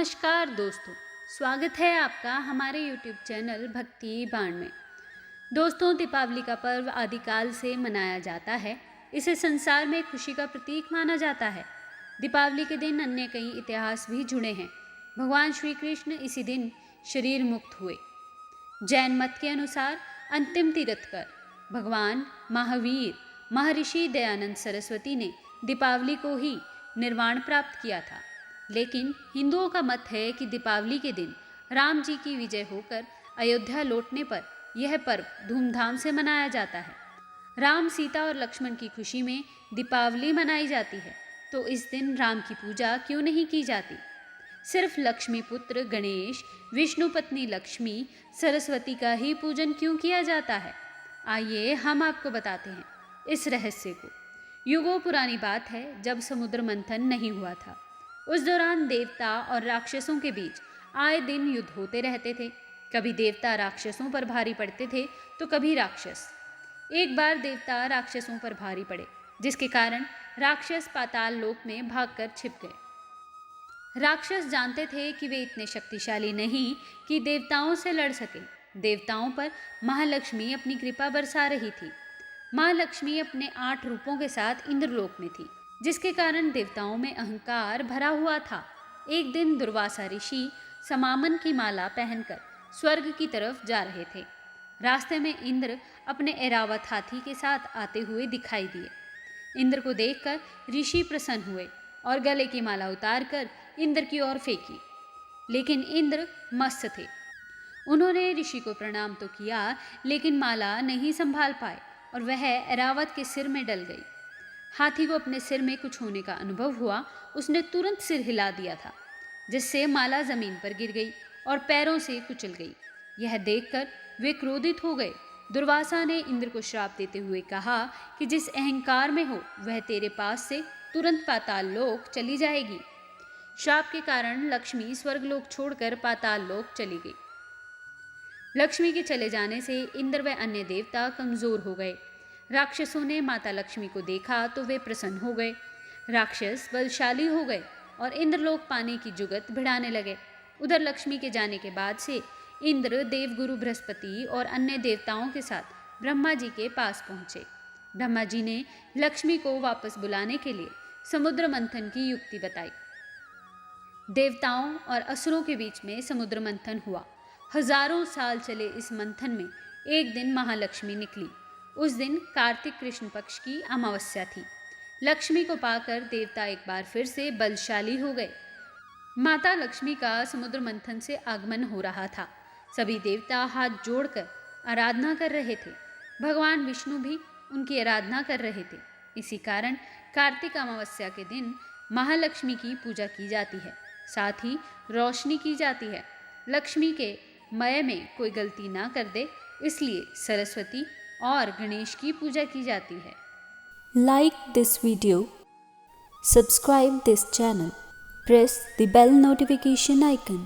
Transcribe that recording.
नमस्कार दोस्तों, स्वागत है आपका हमारे YouTube चैनल भक्ति बाण में। दोस्तों, दीपावली का पर्व आदिकाल से मनाया जाता है। इसे संसार में खुशी का प्रतीक माना जाता है। दीपावली के दिन अन्य कई इतिहास भी जुड़े हैं। भगवान श्री कृष्ण इसी दिन शरीर मुक्त हुए। जैन मत के अनुसार अंतिम तीर्थकर भगवान महावीर महर्षि दयानंद सरस्वती ने दीपावली को ही निर्वाण प्राप्त किया था। लेकिन हिंदुओं का मत है कि दीपावली के दिन राम जी की विजय होकर अयोध्या लौटने पर यह पर्व धूमधाम से मनाया जाता है। राम, सीता और लक्ष्मण की खुशी में दीपावली मनाई जाती है, तो इस दिन राम की पूजा क्यों नहीं की जाती? सिर्फ लक्ष्मी पुत्र गणेश, विष्णु पत्नी लक्ष्मी, सरस्वती का ही पूजन क्यों किया जाता है? आइए हम आपको बताते हैं इस रहस्य को। युगों पुरानी बात है, जब समुद्र मंथन नहीं हुआ था। उस दौरान देवता और राक्षसों के बीच आए दिन युद्ध होते रहते थे। कभी देवता राक्षसों पर भारी पड़ते थे तो कभी राक्षस। एक बार देवता राक्षसों पर भारी पड़े, जिसके कारण राक्षस पाताल लोक में भागकर छिप गए। राक्षस जानते थे कि वे इतने शक्तिशाली नहीं कि देवताओं से लड़ सके। देवताओं पर महालक्ष्मी अपनी कृपा बरसा रही थी। महालक्ष्मी अपने 8 रूपों के साथ इंद्रलोक में थी, जिसके कारण देवताओं में अहंकार भरा हुआ था। एक दिन दुर्वासा ऋषि समामन की माला पहनकर स्वर्ग की तरफ जा रहे थे। रास्ते में इंद्र अपने ऐरावत हाथी के साथ आते हुए दिखाई दिए। इंद्र को देखकर ऋषि प्रसन्न हुए और गले की माला उतारकर इंद्र की ओर फेंकी। लेकिन इंद्र मस्त थे। उन्होंने ऋषि को प्रणाम तो किया, लेकिन माला नहीं संभाल पाए और वह ऐरावत के सिर में डल गई। हाथी को अपने सिर में कुछ होने का अनुभव हुआ। उसने तुरंत सिर हिला दिया था, जिससे माला जमीन पर गिर गई और पैरों से कुचल गई। यह देखकर वे क्रोधित हो गए। दुर्वासा ने इंद्र को श्राप देते हुए कहा कि जिस अहंकार में हो वह तेरे पास से तुरंत पाताल लोक चली जाएगी। श्राप के कारण लक्ष्मी स्वर्गलोक छोड़कर पाताल लोक चली गई। लक्ष्मी के चले जाने से इंद्र व अन्य देवता कमजोर हो गए। राक्षसों ने माता लक्ष्मी को देखा तो वे प्रसन्न हो गए। राक्षस बलशाली हो गए और इंद्रलोक पाने की जुगत भिड़ाने लगे। उधर लक्ष्मी के जाने के बाद से इंद्र देवगुरु बृहस्पति और अन्य देवताओं के साथ ब्रह्मा जी के पास पहुँचे। ब्रह्मा जी ने लक्ष्मी को वापस बुलाने के लिए समुद्र मंथन की युक्ति बताई। देवताओं और असुरों के बीच में समुद्र मंथन हुआ। हजारों साल चले इस मंथन में एक दिन महालक्ष्मी निकली। उस दिन कार्तिक कृष्ण पक्ष की अमावस्या थी। लक्ष्मी को पाकर देवता एक बार फिर से बलशाली हो गए। माता लक्ष्मी का समुद्र मंथन से आगमन हो रहा था। सभी देवता हाथ जोड़कर आराधना कर रहे थे। भगवान विष्णु भी उनकी आराधना कर रहे थे। इसी कारण कार्तिक अमावस्या के दिन महालक्ष्मी की पूजा की जाती है। साथ ही रोशनी की जाती है। लक्ष्मी के मय में कोई गलती ना कर दे, इसलिए सरस्वती और गणेश की पूजा की जाती है। Like this video, subscribe this channel, press the bell notification icon.